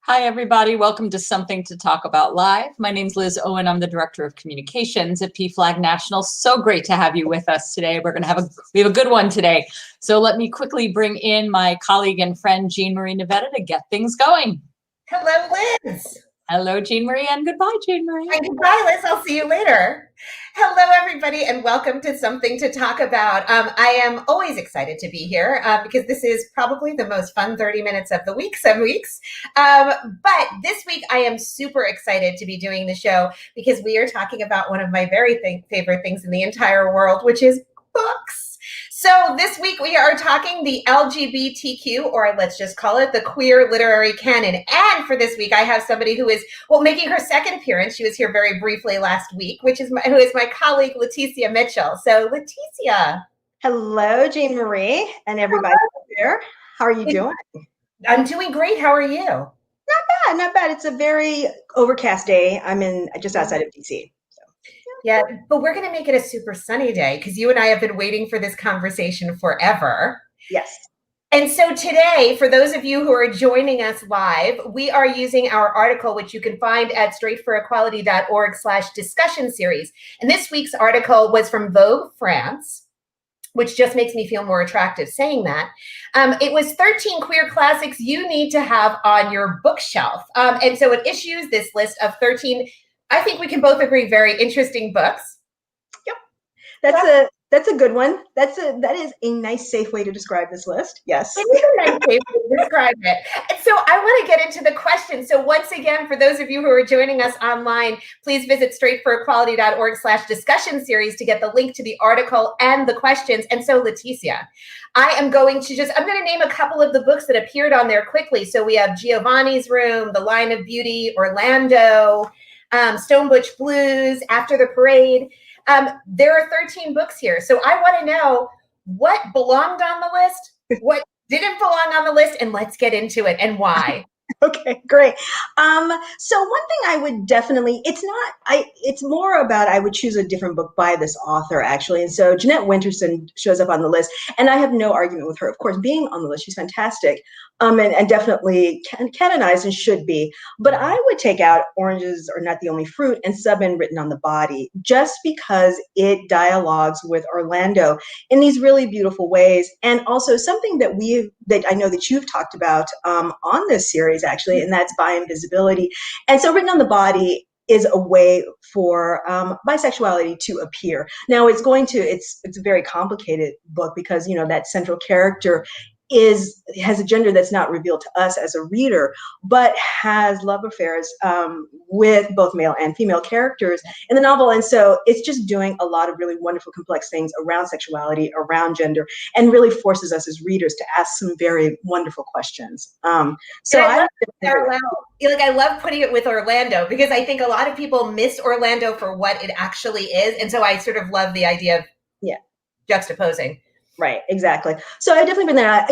Hi, everybody. Welcome to Something to Talk About Live. My name's Liz Owen. I'm the Director of Communications at PFLAG National. So great to have you with us today. We have a good one today. So let me quickly bring in my colleague and friend, Jean Marie Nevada, to get things going. Hello, Liz. Hello, Jean Marie, and goodbye, Jean Marie. And goodbye, Liz. I'll see you later. Hello, everybody, and welcome to Something to Talk About. I am always excited to be here because this is probably the most fun 30 minutes of the week, some weeks. But this week, I am super excited to be doing the show because we are talking about one of my very favorite things in the entire world, which is books. So this week we are talking the LGBTQ, or let's just call it the queer literary canon. And for this week, I have somebody who is, making her second appearance. She was here very briefly last week, who is my colleague, Leticia Mitchell. So Leticia. Hello, Jean Marie and everybody there. How are you doing? I'm doing great. How are you? Not bad. It's a very overcast day. I'm just outside of DC. Yeah, but we're going to make it a super sunny day because you and I have been waiting for this conversation forever. Yes. And so today, for those of you who are joining us live, we are using our article, which you can find at straightforequality.org/discussion series. And this week's article was from Vogue, France, which just makes me feel more attractive saying that. It was 13 queer classics you need to have on your bookshelf. And so it issues this list of 13, I think we can both agree, very interesting books. Yep. That's a good one. That is a nice, safe way to describe this list. Yes. It is a nice way to describe it. And so I want to get into the questions. So once again, for those of you who are joining us online, please visit straightforequality.org/discussion series to get the link to the article and the questions. And so Leticia, I'm going to name a couple of the books that appeared on there quickly. So we have Giovanni's Room, The Line of Beauty, Orlando, Stone Butch Blues, After the Parade. There are 13 books here. So I want to know what belonged on the list, what didn't belong on the list, and let's get into it and why. Okay, great. So one thing I would definitely, it's more about, I would choose a different book by this author actually. And so Jeanette Winterson shows up on the list and I have no argument with her, of course, being on the list. She's fantastic. And definitely canonized and should be, but I would take out Oranges Are Not the Only Fruit and sub in Written on the Body, just because it dialogues with Orlando in these really beautiful ways. And also something that I know that you've talked about on this series actually, and that's bi invisibility. And so Written on the Body is a way for bisexuality to appear. Now it's a very complicated book because, that central character has a gender that's not revealed to us as a reader, but has love affairs with both male and female characters in the novel. And so it's just doing a lot of really wonderful, complex things around sexuality, around gender, and really forces us as readers to ask some very wonderful questions. I love putting it with Orlando because I think a lot of people miss Orlando for what it actually is. And so I sort of love the idea of juxtaposing. Right, exactly. So I definitely been there,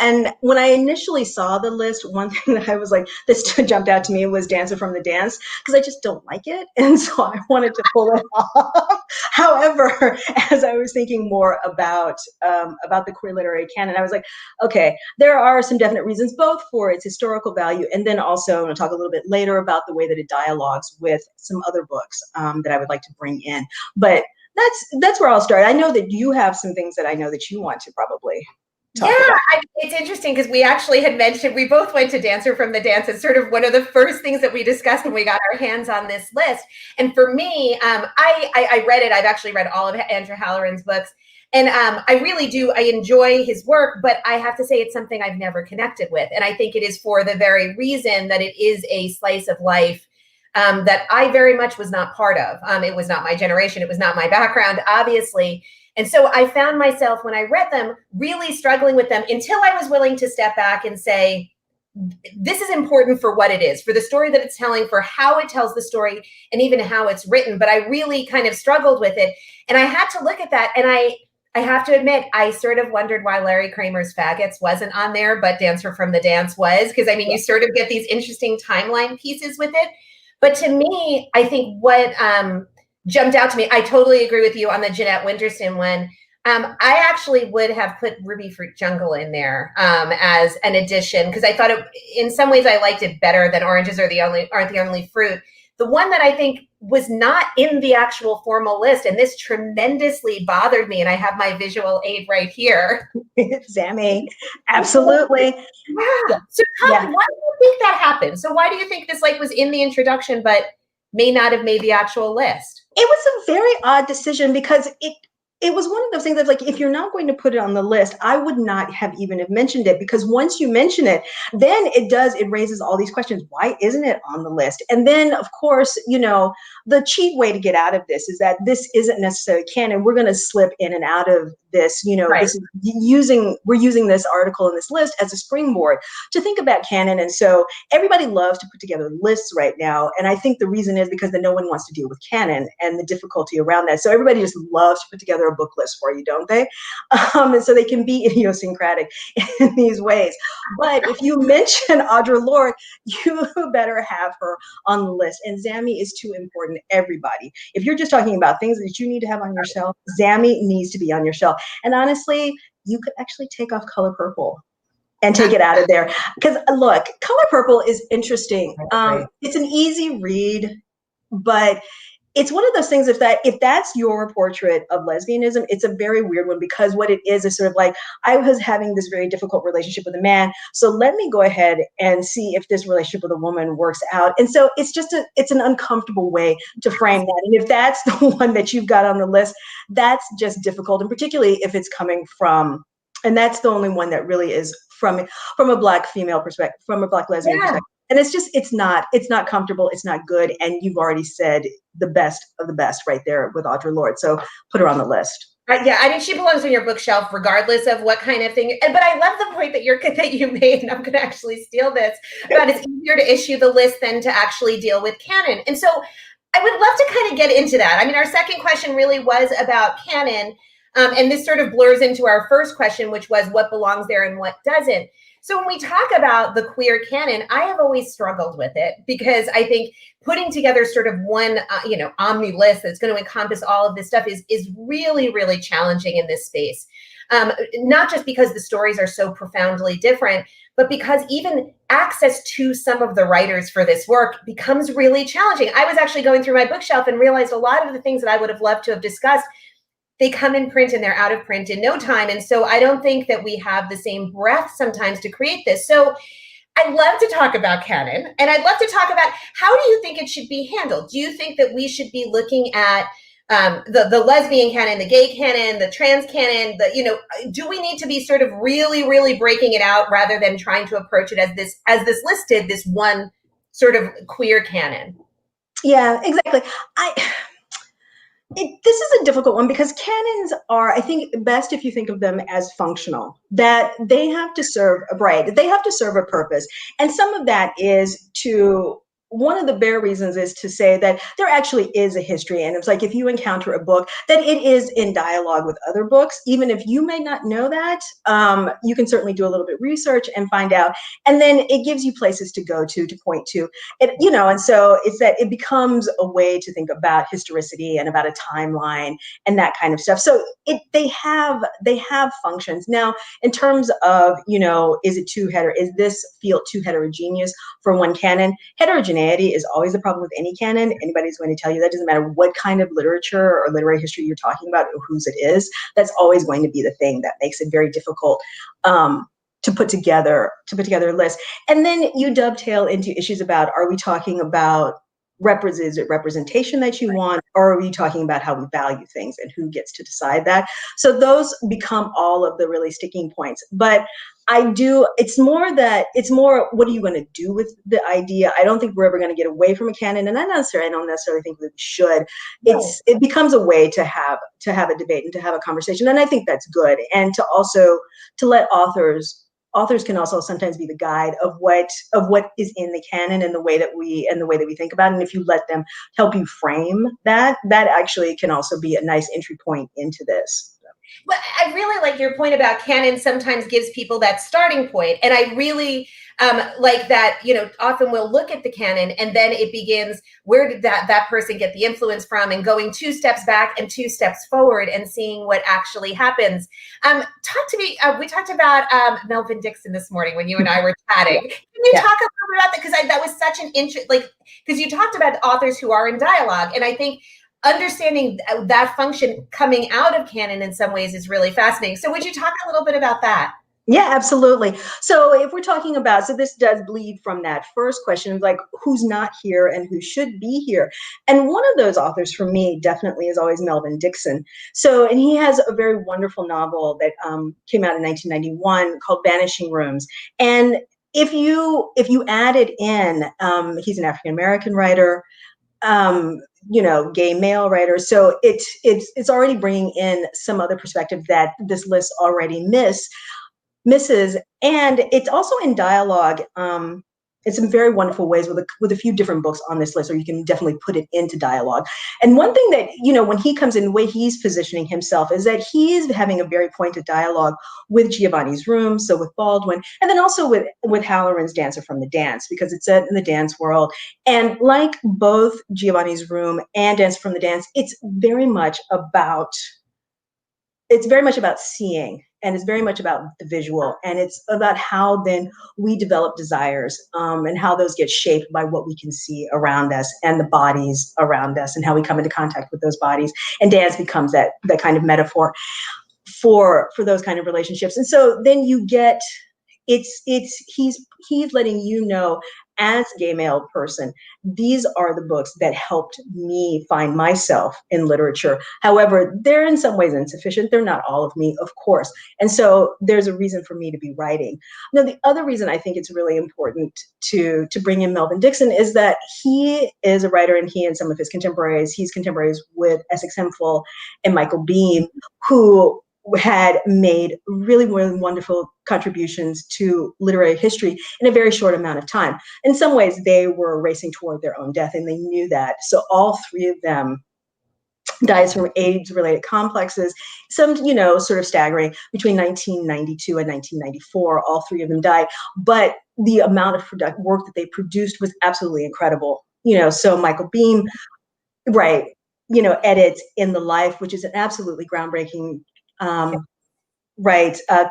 and when I initially saw the list, one thing that I was like, this jumped out to me was Dancer from the Dance, because I just don't like it. And so I wanted to pull it off. However, as I was thinking more about the queer literary canon, I was like, okay, there are some definite reasons, both for its historical value, and then also I'm going to talk a little bit later about the way that it dialogues with some other books that I would like to bring in. But that's where I'll start. I know that you have some things that I know that you want to probably talk about. It's interesting because we actually had mentioned, we both went to Dancer from the Dance. It's sort of one of the first things that we discussed when we got our hands on this list. And for me, I read it. I've actually read all of Andrew Halloran's books. And I really do. I enjoy his work, but I have to say it's something I've never connected with. And I think it is for the very reason that it is a slice of life that I very much was not part of. It was not my generation. It was not my background, obviously. And so I found myself, when I read them, really struggling with them until I was willing to step back and say, this is important for what it is, for the story that it's telling, for how it tells the story, and even how it's written. But I really kind of struggled with it. And I had to look at that. And I have to admit, I sort of wondered why Larry Kramer's Faggots wasn't on there, but Dancer from the Dance was. Because, you sort of get these interesting timeline pieces with it. But to me, I think what jumped out to me, I totally agree with you on the Jeanette Winterson one. I actually would have put Ruby Fruit Jungle in there as an addition, because I thought it, in some ways I liked it better than Oranges aren't the only fruit. The one that I think was not in the actual formal list, and this tremendously bothered me, and I have my visual aid right here. Zammy, absolutely. Yeah. So why do you think that happened? So why do you think this was in the introduction, but may not have made the actual list? It was a very odd decision because it was one of those things that's if you're not going to put it on the list, I would not have even have mentioned it, because once you mention it, then it raises all these questions. Why isn't it on the list? And then, of course, the cheap way to get out of this is that this isn't necessarily canon. We're going to slip in and out of this, Right. This is we're using this article in this list as a springboard to think about canon. And so everybody loves to put together lists right now. And I think the reason is because no one wants to deal with canon and the difficulty around that. So everybody just loves to put together a book list for you, don't they? And so they can be idiosyncratic in these ways. But if you mention Audre Lorde, you better have her on the list. And Zammy is too important to everybody. If you're just talking about things that you need to have on your shelf, Zammy needs to be on your shelf. And honestly, you could actually take off Color Purple and take it out of there. Because look, Color Purple is interesting. It's an easy read, but it's one of those things, if that's your portrait of lesbianism, it's a very weird one, because what it is sort of I was having this very difficult relationship with a man, so let me go ahead and see if this relationship with a woman works out. And so it's an uncomfortable way to frame that. And if that's the one that you've got on the list, that's just difficult, and particularly if it's coming from, and that's the only one that really is from a Black female perspective, from a Black lesbian perspective. And it's not comfortable. It's not good. And you've already said the best of the best right there with Audre Lorde. So put her on the list. Yeah, I mean, she belongs on your bookshelf regardless of what kind of thing. But I love the point that you made, and I'm going to actually steal this, about it's easier to issue the list than to actually deal with canon. And so I would love to kind of get into that. I mean, our second question really was about canon. And this sort of blurs into our first question, which was what belongs there and what doesn't. So when we talk about the queer canon, I have always struggled with it, because I think putting together sort of one, omni list that's going to encompass all of this stuff is really, really challenging in this space. Not just because the stories are so profoundly different, but because even access to some of the writers for this work becomes really challenging. I was actually going through my bookshelf and realized a lot of the things that I would have loved to have discussed, they come in print and they're out of print in no time. And so I don't think that we have the same breadth sometimes to create this. So I'd love to talk about canon, and I'd love to talk about, how do you think it should be handled? Do you think that we should be looking at the lesbian canon, the gay canon, the trans canon, do we need to be sort of really, really breaking it out rather than trying to approach it as this listed, this one sort of queer canon? Yeah, exactly. This is a difficult one, because canons are, I think, best if you think of them as functional, that they have to serve they have to serve a purpose. And some of that is one of the bare reasons is to say that there actually is a history. And it's if you encounter a book, that it is in dialogue with other books, even if you may not know that, you can certainly do a little bit of research and find out. And then it gives you places to go to point to it, and so it's that it becomes a way to think about historicity and about a timeline and that kind of stuff. So they have functions. Now, in terms of, is this field too heterogeneous for one canon? Heterogeneity is always the problem with any canon. Anybody's going to tell you that. Doesn't matter what kind of literature or literary history you're talking about or whose it is. That's always going to be the thing that makes it very difficult to put together a list. And then you dovetail into issues about, are we talking about representation that you want, or are we talking about how we value things and who gets to decide that? So those become all of the really sticking points. But it's more what are you going to do with the idea? I don't think we're ever going to get away from a canon, and I don't necessarily think we should. It becomes a way to have a debate and to have a conversation, and I think that's good. And to let authors can also sometimes be the guide of what is in the canon and the way that we think about it. And if you let them help you frame that actually can also be a nice entry point into this. But I really like your point about canon sometimes gives people that starting point. And I really like that, often we'll look at the canon and then it begins, where did that person get the influence from, and going 2 steps back and 2 steps forward and seeing what actually happens. We talked about Melvin Dixon this morning when you and I were chatting. Can you talk a little bit about that? Because that was such an interest, because you talked about authors who are in dialogue, and I think understanding that function coming out of canon in some ways is really fascinating. So would you talk a little bit about that? Yeah, absolutely. So if we're talking about, so this does bleed from that first question of like, who's not here and who should be here. And one of those authors for me definitely is always Melvin Dixon. So, and he has a very wonderful novel that came out in 1991 called Vanishing Rooms. And if you added in, he's an African-American writer, gay male writer. So it's already bringing in some other perspective that this list already misses, and it's also in dialogue in some very wonderful ways with a few different books on this list, or you can definitely put it into dialogue. And one thing that, when he comes in, the way he's positioning himself is that he is having a very pointed dialogue with Giovanni's Room, so with Baldwin, and then also with Halloran's Dancer from the Dance, because it's set in the dance world. And like both Giovanni's Room and Dancer from the Dance, it's very much about seeing, and it's very much about the visual, and it's about how then we develop desires, and how those get shaped by what we can see around us and the bodies around us and how we come into contact with those bodies. And dance becomes that kind of metaphor for those kind of relationships. And so then you get, he's letting you know, as a gay male person, these are the books that helped me find myself in literature. However, they're in some ways insufficient. They're not all of me, of course. And so there's a reason for me to be writing. Now, the other reason I think it's really important to bring in Melvin Dixon is that he is a writer, and he and some of his contemporaries, he's contemporaries with Essex Hemphill and Michael Beam, who had made really, really wonderful contributions to literary history in a very short amount of time. In some ways, they were racing toward their own death, and they knew that. So all 3 of them died from AIDS-related complexes, some, sort of staggering, between 1992 and 1994, all 3 of them died. But the amount of work that they produced was absolutely incredible. So Michael Beam, right, edits In the Life, which is an absolutely groundbreaking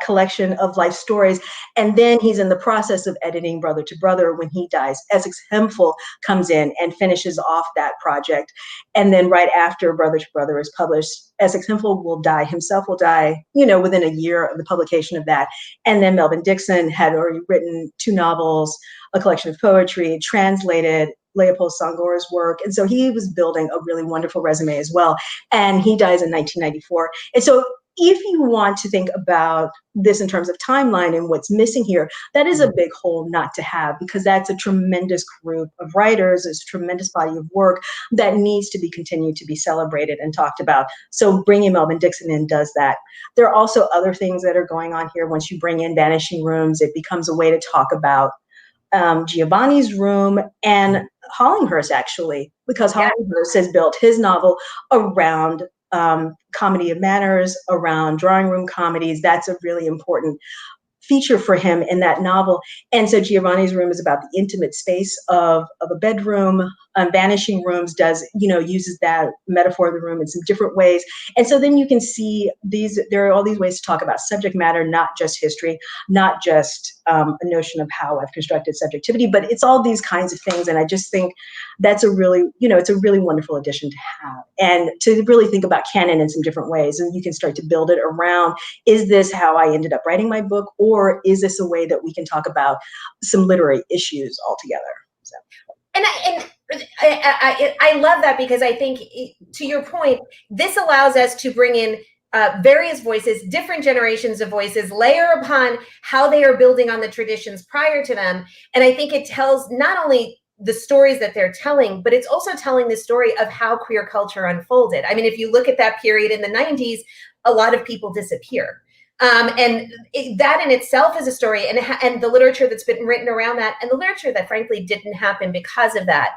collection of life stories. And then he's in the process of editing Brother to Brother when he dies. Essex Hemphill comes in and finishes off that project. And then right after Brother to Brother is published, Essex Hemphill will die within a year of the publication of that. And then Melvin Dixon had already written 2 novels, a collection of poetry, translated Leopold Senghor's work. And so he was building a really wonderful resume as well. And he dies in 1994. And so if you want to think about this in terms of timeline and what's missing here, that is a big hole not to have, because that's a tremendous group of writers, it's a tremendous body of work that needs to be continued to be celebrated and talked about. So bringing Melvin Dixon in does that. There are also other things that are going on here. Once you bring in Vanishing Rooms, it becomes a way to talk about Giovanni's Room and Hollinghurst, actually, because Hollinghurst has built his novel around comedy of manners, around drawing room comedies. That's a really important feature for him in that novel. And so Giovanni's Room is about the intimate space of a bedroom. Vanishing Rooms uses that metaphor of the room in some different ways. And so then you can see there are all these ways to talk about subject matter, not just history, not just a notion of how I've constructed subjectivity, but it's all these kinds of things. And I just think that's it's a really wonderful addition to have, and to really think about canon in some different ways. And you can start to build it around, is this how I ended up writing my book? Or is this a way that we can talk about some literary issues altogether? So. And I love that, because I think, to your point, this allows us to bring in various voices, different generations of voices, layer upon how they are building on the traditions prior to them. And I think it tells not only the stories that they're telling, but it's also telling the story of how queer culture unfolded. I mean, if you look at that period in the 90s, a lot of people disappear. And that in itself is a story, and the literature that's been written around that, and the literature that frankly didn't happen because of that.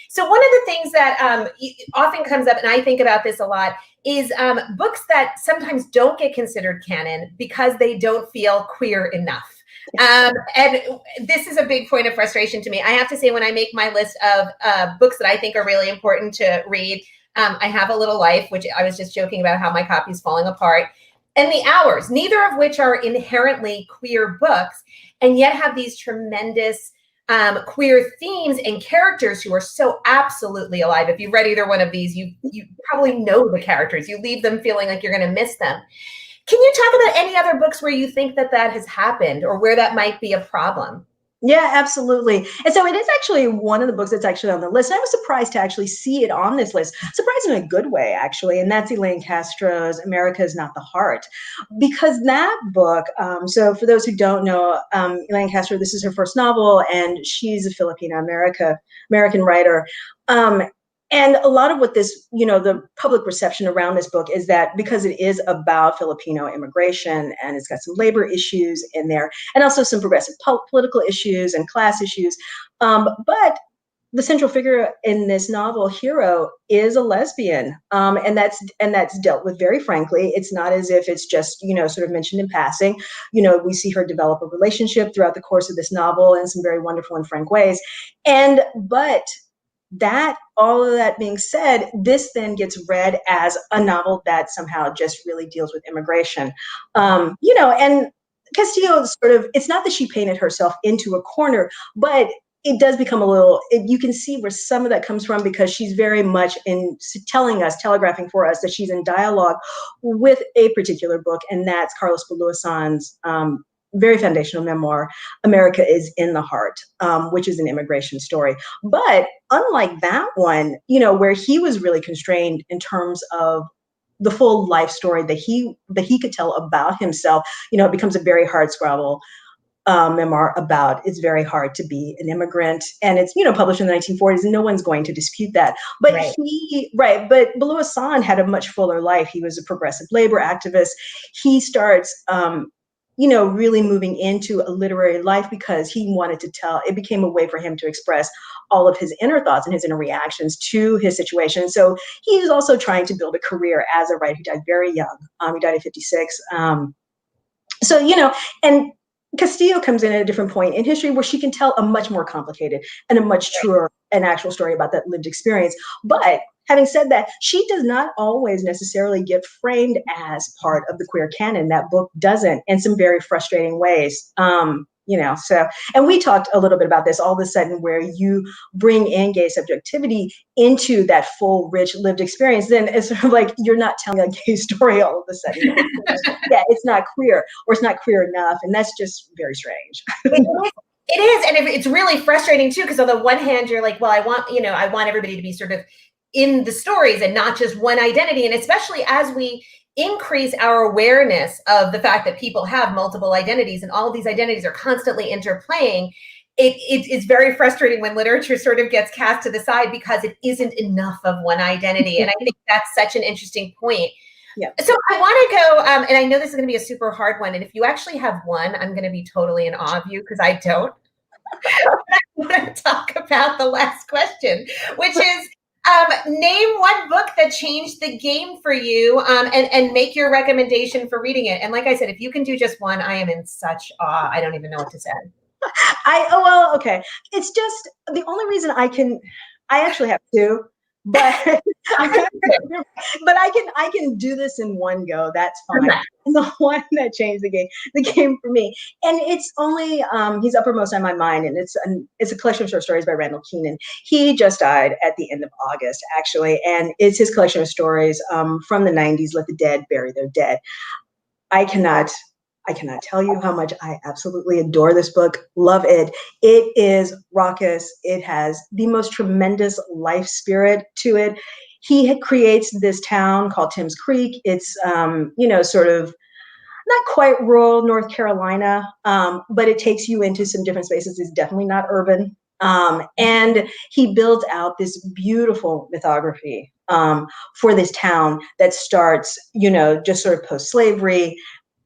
So one of the things that often comes up, and I think about this a lot, is books that sometimes don't get considered canon because they don't feel queer enough. And this is a big point of frustration to me. I have to say, when I make my list of books that I think are really important to read, I have A Little Life, which I was just joking about how my copy is falling apart, and The Hours, neither of which are inherently queer books, and yet have these tremendous queer themes and characters who are so absolutely alive. If you've read either one of these, you probably know the characters. You leave them feeling like you're going to miss them. Can you talk about any other books where you think that has happened, or where that might be a problem? Yeah, absolutely. And so it is actually one of the books that's actually on the list. And I was surprised to actually see it on this list, surprised in a good way, actually. And that's Elaine Castro's America is Not the Heart. Because that book, so for those who don't know, Elaine Castro, this is her first novel, and she's a Filipino-American writer. And a lot of what this, the public perception around this book is that because it is about Filipino immigration, and it's got some labor issues in there, and also some progressive political issues and class issues. But the central figure in this novel, Hero, is a lesbian. And that's dealt with very frankly. It's not as if it's just, sort of mentioned in passing. We see her develop a relationship throughout the course of this novel in some very wonderful and frank ways. But all of that being said, this then gets read as a novel that somehow just really deals with immigration. And Castillo it's not that she painted herself into a corner, but it does become you can see where some of that comes from, because she's very much telegraphing for us that she's in dialogue with a particular book, and that's Carlos Beluasan's very foundational memoir, America is in the Heart, which is an immigration story. But unlike that one, where he was really constrained in terms of the full life story that he could tell about himself, it becomes a very hard scrabble memoir about it's very hard to be an immigrant, and it's published in the 1940s, and no one's going to dispute that. But but Beluasan had a much fuller life. He was a progressive labor activist. He starts really moving into a literary life because he wanted to it became a way for him to express all of his inner thoughts and his inner reactions to his situation. So he was also trying to build a career as a writer. He died very young. He died at 56. And Castillo comes in at a different point in history where she can tell a much more complicated and a much truer and actual story about that lived experience. But having said that, she does not always necessarily get framed as part of the queer canon. That book doesn't, in some very frustrating ways. And we talked a little bit about this, all of a sudden, where you bring in gay subjectivity into that full, rich, lived experience, then it's sort of like you're not telling a gay story all of a sudden. It's not queer, or it's not queer enough, and that's just very strange. It is, and it's really frustrating too, because on the one hand, you're like, well, I want everybody to be sort of in the stories and not just one identity, and especially as we increase our awareness of the fact that people have multiple identities and all of these identities are constantly interplaying, it is very frustrating when literature sort of gets cast to the side because it isn't enough of one identity. And I think that's such an interesting point. Yeah. So I want to go, and I know this is going to be a super hard one, and if you actually have one, I'm going to be totally in awe of you, because I don't. I want to talk about the last question, which is, name one book that changed the game for you, and make your recommendation for reading it. And like I said, if you can do just one, I am in such awe. I don't even know what to say. Okay. It's just the only reason I actually have two, but I can do this in one go. That's fine. Okay. And the one that changed the game for me, and it's only he's uppermost on my mind, and it's a collection of short stories by Randall Keenan. He just died at the end of August, actually, and it's his collection of stories from the 90s. Let the dead bury their dead. I cannot tell you how much I absolutely adore this book. Love it. It is raucous. It has the most tremendous life spirit to it. He creates this town called Timms Creek. It's, sort of not quite rural North Carolina, but it takes you into some different spaces. It's definitely not urban. And he builds out this beautiful mythography for this town that starts, just sort of post-slavery,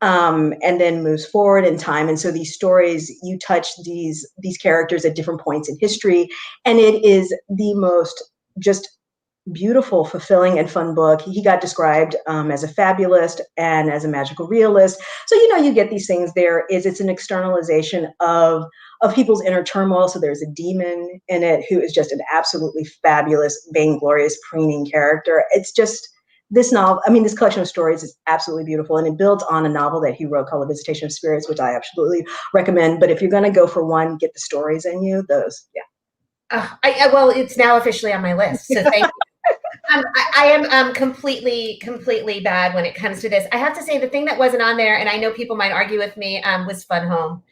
and then moves forward in time. And so these stories, you touch these characters at different points in history, and it is the most just beautiful, fulfilling, and fun book. He got described as a fabulist and as a magical realist. So, you get these things. It's an externalization of people's inner turmoil. So there's a demon in it who is just an absolutely fabulous, vainglorious, preening character. It's just this novel. I mean, this collection of stories is absolutely beautiful, and it builds on a novel that he wrote called A Visitation of Spirits, which I absolutely recommend. But if you're going to go for one, get the stories in you. Those, yeah. Well, it's now officially on my list. So thank you. I am completely bad when it comes to this. I have to say the thing that wasn't on there, and I know people might argue with me, was Fun Home.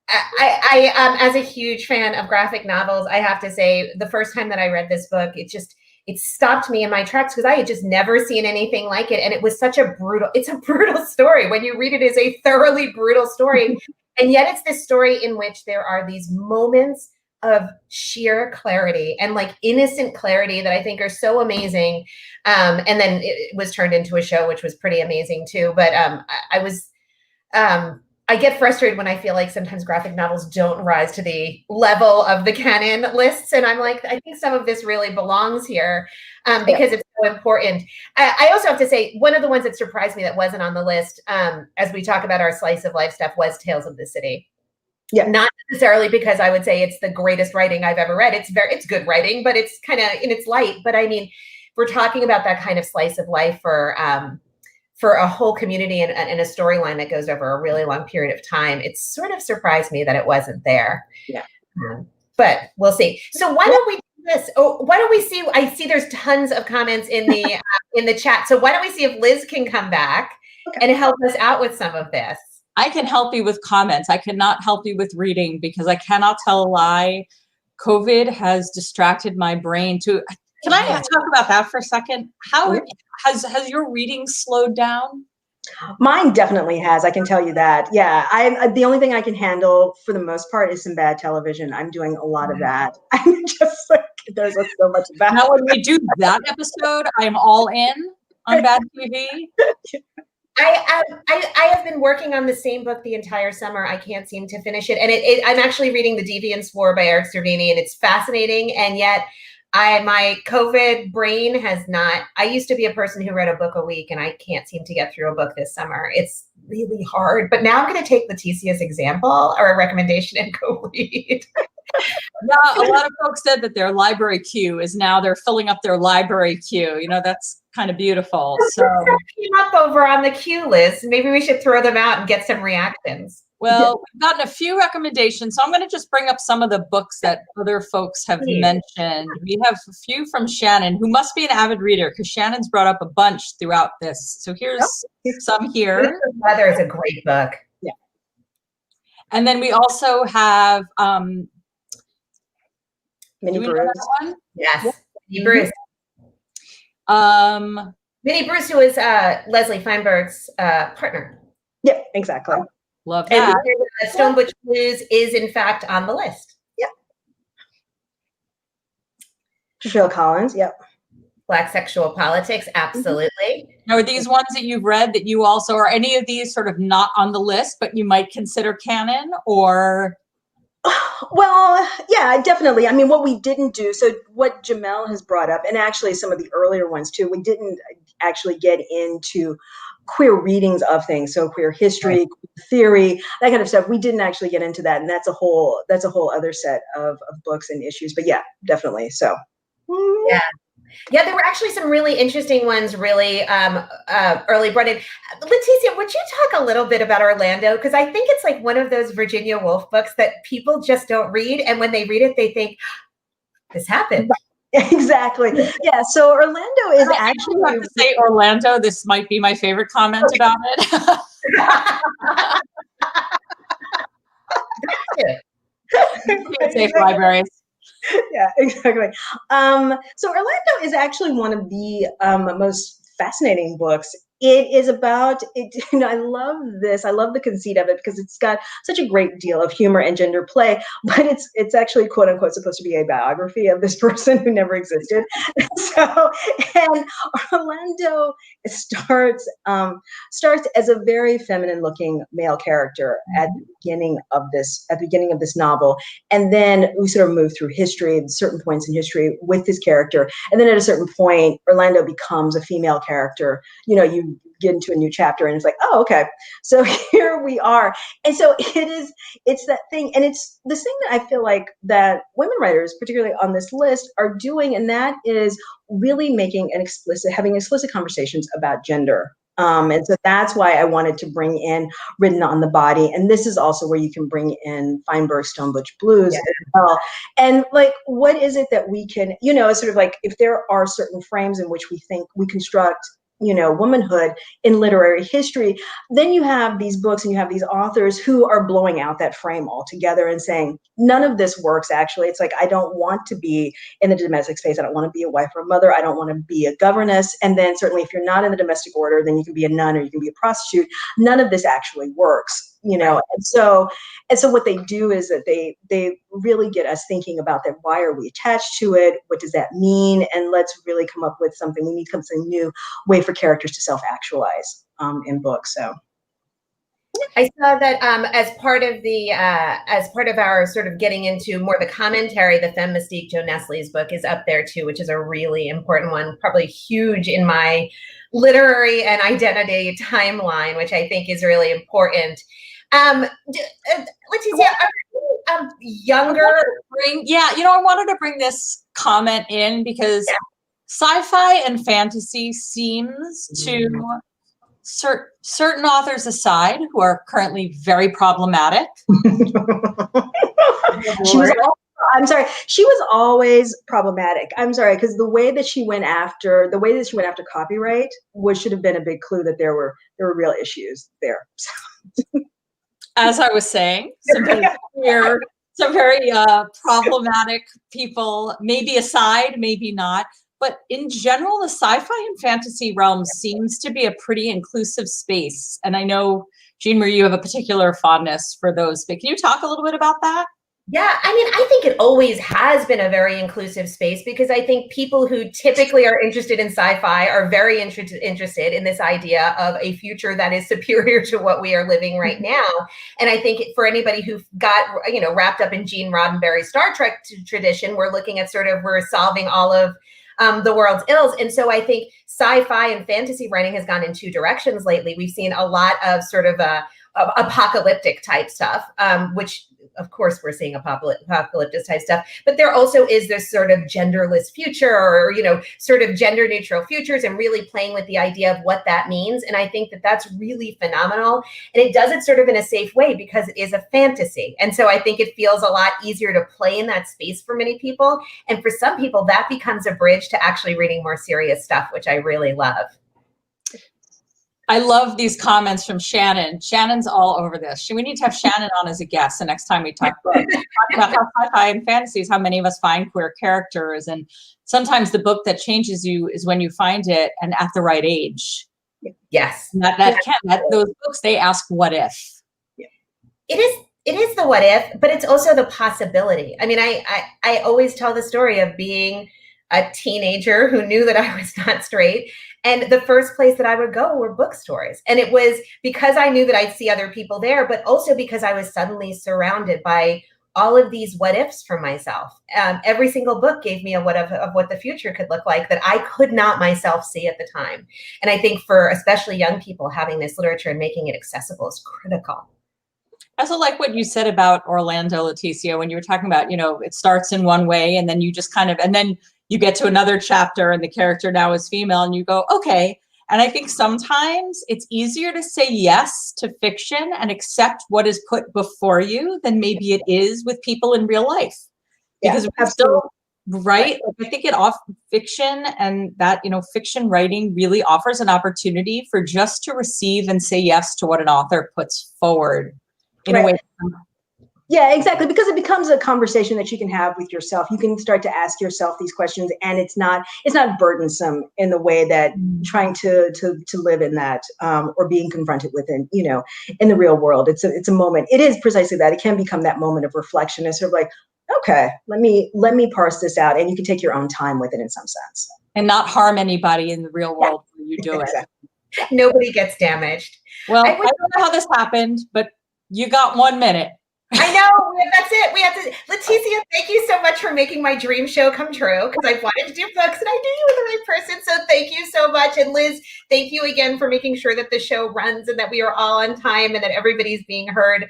I as a huge fan of graphic novels, I have to say the first time that I read this book, it stopped me in my tracks because I had just never seen anything like it. And it was such it's a brutal story. When you read it, it's a thoroughly brutal story. And yet it's this story in which there are these moments of sheer clarity and like innocent clarity that I think are so amazing. And then it was turned into a show, which was pretty amazing too. But I get frustrated when I feel like sometimes graphic novels don't rise to the level of the canon lists. And I'm like, I think some of this really belongs here because it's so important. I also have to say, one of the ones that surprised me that wasn't on the list, as we talk about our slice of life stuff, was Tales of the City. Yeah, not necessarily because I would say it's the greatest writing I've ever read. It's good writing, but it's kind of in its light. But I mean, we're talking about that kind of slice of life for a whole community and a storyline that goes over a really long period of time. It sort of surprised me that it wasn't there. Yeah, but we'll see. So why don't we do this? Oh, why don't we see? I see there's tons of comments in the chat. So why don't we see if Liz can come back and help us out with some of this? I can help you with comments. I cannot help you with reading because I cannot tell a lie. COVID has distracted my brain too. Can I talk about that for a second? How has your reading slowed down? Mine definitely has. I can tell you that. Yeah, the only thing I can handle for the most part is some bad television. I'm doing a lot of that. I'm just like, there's so much bad. Now, when we do that episode, I'm all in on bad TV. I have been working on the same book the entire summer. I can't seem to finish it. And I'm actually reading The Deviant's War by Eric Cervini, and it's fascinating. And yet my COVID brain has not. I used to be a person who read a book a week, and I can't seem to get through a book this summer. It's really hard. But now I'm going to take Leticia's example or a recommendation and go read. Yeah, a lot of folks said that their library queue is now they're filling up their library queue. That's kind of beautiful. So came up over on the queue list. Maybe we should throw them out and get some reactions. Well, we've gotten a few recommendations, so I'm going to just bring up some of the books that other folks have mentioned. We have a few from Shannon, who must be an avid reader because Shannon's brought up a bunch throughout this. So here's some here. Weather is a great book. Yeah. And then we also have Minnie Bruce. Yes, Minnie Bruce. Minnie Bruce, who is Leslie Feinberg's partner. Yep, exactly. Love that. And Stone Butch Blues is in fact on the list. Yep. Phil Collins. Yep. Black Sexual Politics. Absolutely. Now, are these ones that you've read that you also are any of these sort of not on the list, but you might consider canon or? Well, yeah, definitely. I mean, what we didn't do, so what Jamel has brought up, and actually some of the earlier ones too, we didn't actually get into queer readings of things. So queer history, queer theory, that kind of stuff. We didn't actually get into that. And that's a whole other set of books and issues. But yeah, definitely. So. Yeah. Yeah, there were actually some really interesting ones really early brought in. Leticia, would you talk a little bit about Orlando? Because I think it's like one of those Virginia Woolf books that people just don't read. And when they read it, they think, this happened. Exactly. Yeah. So Orlando is actually. I have to say Orlando. This might be my favorite comment about it. Safe libraries. Yeah, exactly. So Orlando is actually one of the most fascinating books it is about it. You know, I love this. I love the conceit of it because it's got such a great deal of humor and gender play, but it's actually quote unquote supposed to be a biography of this person who never existed. So, and Orlando starts as a very feminine looking male character at the beginning of this novel, and then we sort of move through history at certain points in history with this character, and then at a certain point Orlando becomes a female character. You know, you get into a new chapter and it's like, oh, okay, so here we are. And so it's that thing, and it's this thing that I feel like that women writers, particularly on this list, are doing, and that is really having explicit conversations about gender. And so that's why I wanted to bring in Written on the Body. And this is also where you can bring in Feinberg's Stone Butch Blues as well. And like, what is it that we can, you know, sort of like, if there are certain frames in which we think we construct, you know, womanhood in literary history, then you have these books and you have these authors who are blowing out that frame altogether and saying, none of this works, actually. It's like, I don't want to be in the domestic space. I don't want to be a wife or a mother. I don't want to be a governess. And then certainly if you're not in the domestic order, then you can be a nun or you can be a prostitute. None of this actually works, you know? And so what they do is that they really get us thinking about that. Why are we attached to it? What does that mean? And let's really come up with something. We need something new, way for characters to self-actualize in books. So I saw that as part of our sort of getting into more the commentary, the Femme Mystique, Joe Nestle's book is up there too, which is a really important one, probably huge in my literary and identity timeline, which I think is really important. Leticia, younger? I wanted to bring this comment in because sci-fi and fantasy seems to, certain authors aside, who are currently very problematic. She was always problematic. I'm sorry, because the way that she went after copyright should have been a big clue that there were real issues there. As I was saying, some very problematic people, maybe aside, maybe not. But in general, the sci-fi and fantasy realm seems to be a pretty inclusive space. And I know, Jean-Marie, you have a particular fondness for those. But can you talk a little bit about that? Yeah, I mean, I think it always has been a very inclusive space because I think people who typically are interested in sci-fi are very interested in this idea of a future that is superior to what we are living right now. And I think for anybody who got, wrapped up in Gene Roddenberry's Star Trek tradition, we're looking at we're solving all of the world's ills. And so I think sci-fi and fantasy writing has gone in two directions lately. We've seen a lot of sort of apocalyptic type stuff, which of course we're seeing apocalyptic type stuff, but there also is this sort of genderless future or, sort of gender neutral futures and really playing with the idea of what that means. And I think that that's really phenomenal. And it does it sort of in a safe way because it is a fantasy. And so I think it feels a lot easier to play in that space for many people. And for some people that becomes a bridge to actually reading more serious stuff, which I really love. I love these comments from Shannon. Shannon's all over this. We need to have Shannon on as a guest the next time we talk about how sci-fi and fantasy is how many of us find queer characters. And sometimes the book that changes you is when you find it and at the right age. Yes. Those books, they ask what if. It is the what if, but it's also the possibility. I mean, I always tell the story of being a teenager who knew that I was not straight. And the first place that I would go were bookstores. And it was because I knew that I'd see other people there, but also because I was suddenly surrounded by all of these what ifs for myself. Every single book gave me a what if of what the future could look like that I could not myself see at the time. And I think for especially young people, having this literature and making it accessible is critical. I also like what you said about Orlando, Leticia, when you were talking about, it starts in one way and then you just and then you get to another chapter and the character now is female and you go, okay. And I think sometimes it's easier to say yes to fiction and accept what is put before you than maybe it is with people in real life. Because we're still, right? I think fiction and that, fiction writing really offers an opportunity for just to receive and say yes to what an author puts forward in a way. Yeah, exactly. Because it becomes a conversation that you can have with yourself. You can start to ask yourself these questions, and it's not burdensome in the way that trying to live in that or being confronted with it, in the real world. It's a moment. It is precisely that. It can become that moment of reflection. It's sort of like, okay, let me parse this out, and you can take your own time with it in some sense, and not harm anybody in the real world when you do it. Exactly. Nobody gets damaged. Well, I don't know how this happened, but you got 1 minute. I know, that's it. We have to. Leticia, thank you so much for making my dream show come true, because I wanted to do books and I knew you were the right person. So thank you so much. And Liz, thank you again for making sure that the show runs and that we are all on time and that everybody's being heard.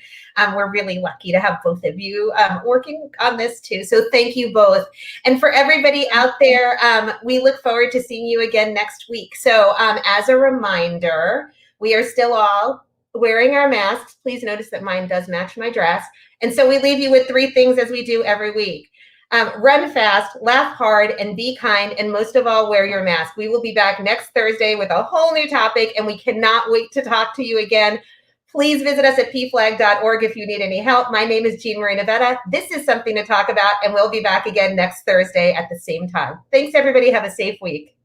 We're really lucky to have both of you working on this too. So thank you both. And for everybody out there, we look forward to seeing you again next week. So as a reminder, we are still all wearing our masks. Please notice that mine does match my dress. And so we leave you with 3 things as we do every week. Run fast, laugh hard, and be kind. And most of all, wear your mask. We will be back next Thursday with a whole new topic, and we cannot wait to talk to you again. Please visit us at pflag.org if you need any help. My name is Jean Marie Navetta. This is Something to Talk About, and we'll be back again next Thursday at the same time. Thanks, everybody. Have a safe week.